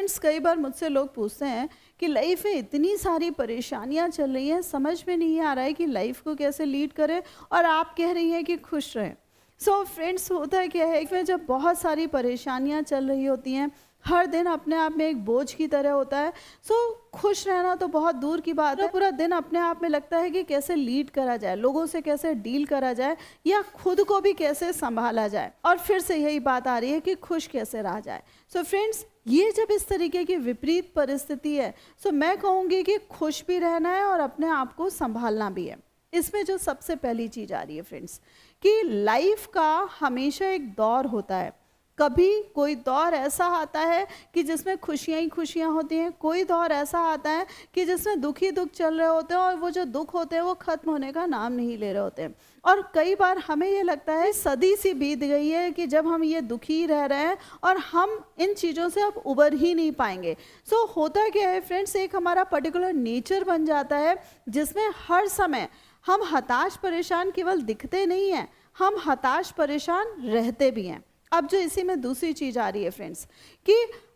Friends, कई बार मुझसे लोग पूछते हैं कि लाइफ में इतनी सारी परेशानियां चल रही हैं, समझ में नहीं आ रहा है कि लाइफ को कैसे लीड करें, और आप कह रही हैं कि खुश रहें। सो फ्रेंड्स, होता क्या है कि जब बहुत सारी परेशानियां चल रही होती हैं, हर दिन अपने आप में एक बोझ की तरह होता है। सो खुश रहना तो बहुत दूर की बात है। पूरा दिन अपने आप में लगता है कि कैसे लीड करा जाए, लोगों से कैसे डील करा जाए, या खुद को भी कैसे संभाला जाए, और फिर से यही बात आ रही है कि खुश कैसे रहा जाए। सो फ्रेंड्स, ये जब इस तरीके की विपरीत परिस्थिति है, सो मैं कहूँगी कि खुश भी रहना है और अपने आप को संभालना भी है। इसमें जो सबसे पहली चीज़ आ रही है फ्रेंड्स, कि लाइफ का हमेशा एक दौर होता है। कभी कोई दौर ऐसा आता है कि जिसमें खुशियाँ ही खुशियाँ होती हैं, कोई दौर ऐसा आता है कि जिसमें दुख ही दुख चल रहे होते हैं, और वो जो दुख होते हैं वो ख़त्म होने का नाम नहीं ले रहे होते हैं। और कई बार हमें ये लगता है सदी सी बीत गई है कि जब हम ये दुखी रह रहे हैं और हम इन चीज़ों से अब उबर ही नहीं पाएंगे। सो होता क्या है फ्रेंड्स, एक हमारा पर्टिकुलर नेचर बन जाता है जिसमें हर समय हम हताश परेशान केवल दिखते नहीं हैं, हम हताश परेशान रहते भी हैं। अब जो इसी में दूसरी चीज़ आ रही है फ्रेंड्स, कि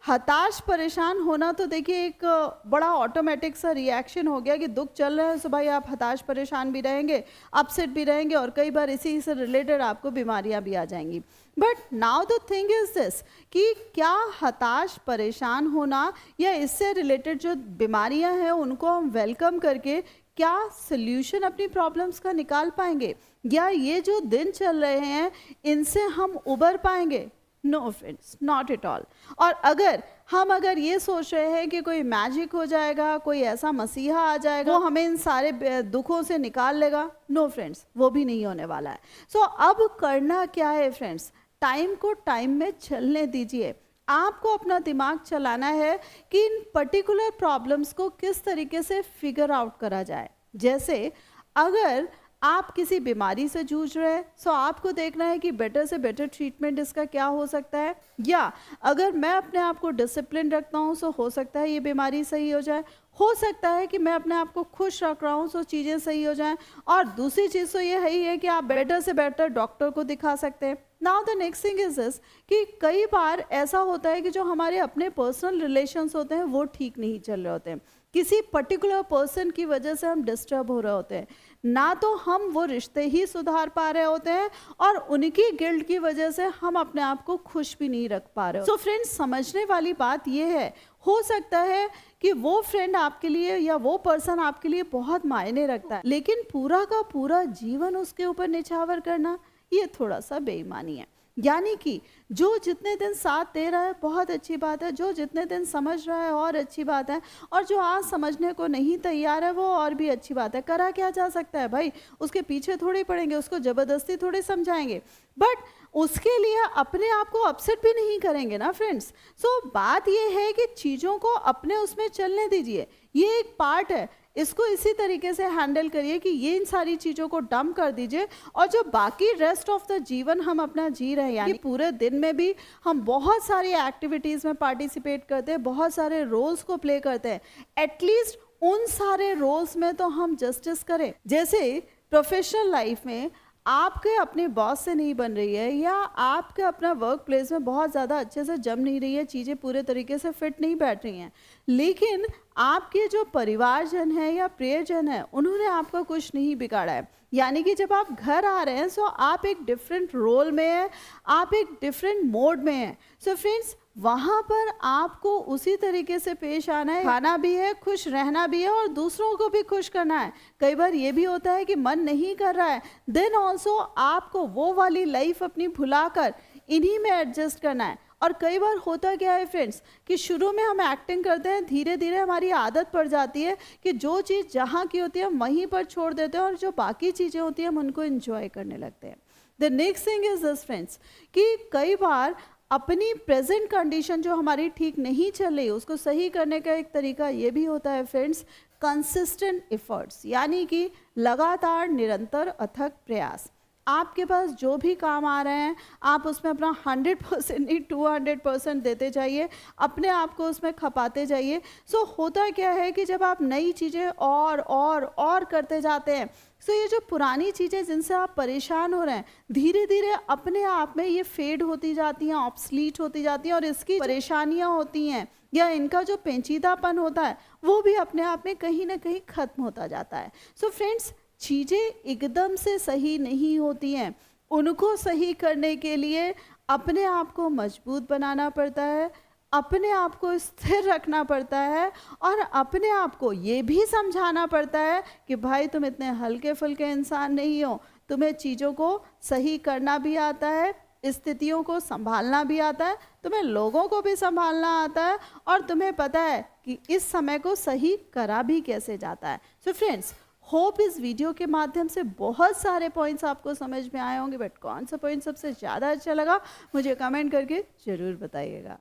हताश परेशान होना तो देखिए एक बड़ा ऑटोमेटिक सा रिएक्शन हो गया कि दुख चल रहा है तो भाई आप हताश परेशान भी रहेंगे, अपसेट भी रहेंगे, और कई बार इसी से रिलेटेड आपको बीमारियां भी आ जाएंगी। But now the thing is this, कि क्या हताश परेशान होना या इससे रिलेटेड जो बीमारियां हैं उनको हम वेलकम करके क्या सोल्यूशन अपनी प्रॉब्लम्स का निकाल पाएंगे, या ये जो दिन चल रहे हैं इनसे हम उबर पाएंगे? No friends, not at all. और अगर ये सोच रहे हैं कि कोई मैजिक हो जाएगा, कोई ऐसा मसीहा आ जाएगा, वो हमें इन सारे दुखों से निकाल लेगा, नो फ्रेंड्स, वो भी नहीं होने वाला है। सो अब करना क्या है फ्रेंड्स, टाइम को टाइम में चलने दीजिए। आपको अपना दिमाग चलाना है कि इन पर्टिकुलर प्रॉब्लम्स को किस तरीके से फिगर आउट करा जाए। जैसे अगर आप किसी बीमारी से जूझ रहे हैं, सो आपको देखना है कि बेटर से बेटर ट्रीटमेंट इसका क्या हो सकता है, या अगर मैं अपने आप को डिसिप्लिन रखता हूँ सो हो सकता है ये बीमारी सही हो जाए, हो सकता है कि मैं अपने आप को खुश रख रहा हूँ सो चीज़ें सही हो जाएं, और दूसरी चीज़ तो ये है कि आप बेटर से बेटर डॉक्टर को दिखा सकते हैं। Now the next thing is this, कि कई बार ऐसा होता है कि जो हमारे अपने पर्सनल रिलेशंस होते हैं वो ठीक नहीं चल रहे होते हैं, किसी पर्टिकुलर पर्सन की वजह से हम डिस्टर्ब हो रहे होते हैं, ना तो हम वो रिश्ते ही सुधार पा रहे होते हैं, और उनकी गिल्ट की वजह से हम अपने आप को खुश भी नहीं रख पा रहे। सो फ्रेंड्स, समझने वाली बात ये है, हो सकता है कि वो फ्रेंड आपके लिए या वो पर्सन आपके लिए बहुत मायने रखता है, लेकिन पूरा का पूरा जीवन उसके ऊपर निछावर करना ये थोड़ा सा बेईमानी है। यानी कि जो जितने दिन साथ दे रहा है बहुत अच्छी बात है, जो जितने दिन समझ रहा है और अच्छी बात है, और जो आज समझने को नहीं तैयार है वो और भी अच्छी बात है। करा क्या जा सकता है भाई, उसके पीछे थोड़ी पड़ेंगे, उसको ज़बरदस्ती थोड़ी समझाएंगे, बट उसके लिए अपने आप को अपसेट भी नहीं करेंगे ना फ्रेंड्स। सो बात ये है कि चीज़ों को अपने उसमें चलने दीजिए, ये एक पार्ट है, इसको इसी तरीके से हैंडल करिए कि ये इन सारी चीज़ों को डंप कर दीजिए, और जो बाकी रेस्ट ऑफ द जीवन हम अपना जी रहे हैं, यानी पूरे दिन में भी हम बहुत सारी एक्टिविटीज़ में पार्टिसिपेट करते हैं, बहुत सारे रोल्स को प्ले करते हैं, एटलीस्ट उन सारे रोल्स में तो हम जस्टिस करें। जैसे प्रोफेशनल लाइफ में आपके अपने बॉस से नहीं बन रही है, या आपके अपना वर्क प्लेस में बहुत ज़्यादा अच्छे से जम नहीं रही है, चीज़ें पूरे तरीके से फिट नहीं बैठ रही हैं, लेकिन आपके जो परिवारजन है या प्रियजन है उन्होंने आपका कुछ नहीं बिगाड़ा है, यानी कि जब आप घर आ रहे हैं सो आप एक डिफरेंट रोल में हैं, आप एक डिफरेंट मोड में हैं। सो फ्रेंड्स, वहाँ पर आपको उसी तरीके से पेश आना है, खाना भी है, खुश रहना भी है, और दूसरों को भी खुश करना है। कई बार ये भी होता है कि मन नहीं कर रहा है, देन ऑल्सो आपको वो वाली लाइफ अपनी भुलाकर इन्हीं में एडजस्ट करना है। और कई बार होता क्या है फ्रेंड्स, कि शुरू में हम एक्टिंग करते हैं, धीरे धीरे हमारी आदत पड़ जाती है कि जो चीज़ जहाँ की होती है हम वहीं पर छोड़ देते हैं, और जो बाकी चीज़ें होती हैं हम उनको एंजॉय करने लगते हैं। The next thing is this friends, कि कई बार अपनी प्रेजेंट कंडीशन जो हमारी ठीक नहीं चल रही उसको सही करने का एक तरीका ये भी होता है फ्रेंड्स, कंसिस्टेंट एफर्ट्स, यानी कि लगातार निरंतर अथक प्रयास। आपके पास जो भी काम आ रहे हैं आप उसमें अपना 100% नहीं 200% देते जाइए, अपने आप को उसमें खपाते जाइए। सो होता क्या है कि जब आप नई चीज़ें और करते जाते हैं, सो ये जो पुरानी चीज़ें जिनसे आप परेशान हो रहे हैं धीरे धीरे अपने आप में ये फेड होती जाती हैं, ऑब्सलीट होती जाती हैं, और इसकी परेशानियाँ होती हैं या इनका जो पेचीदापन होता है वो भी अपने आप में कहीं ना कहीं ख़त्म होता जाता है। सो फ्रेंड्स, चीज़ें एकदम से सही नहीं होती हैं, उनको सही करने के लिए अपने आप को मजबूत बनाना पड़ता है, अपने आप को स्थिर रखना पड़ता है और अपने आप को ये भी समझाना पड़ता है कि भाई तुम इतने हल्के फुल्के इंसान नहीं हो, तुम्हें चीज़ों को सही करना भी आता है, स्थितियों को संभालना भी आता है, तुम्हें लोगों को भी संभालना आता है और तुम्हें पता है कि इस समय को सही करा भी कैसे जाता है। सो फ्रेंड्स, होप इस वीडियो के माध्यम से बहुत सारे पॉइंट्स आपको समझ में आए होंगे, बट कौन सा पॉइंट सबसे ज़्यादा अच्छा लगा मुझे कमेंट करके ज़रूर बताइएगा।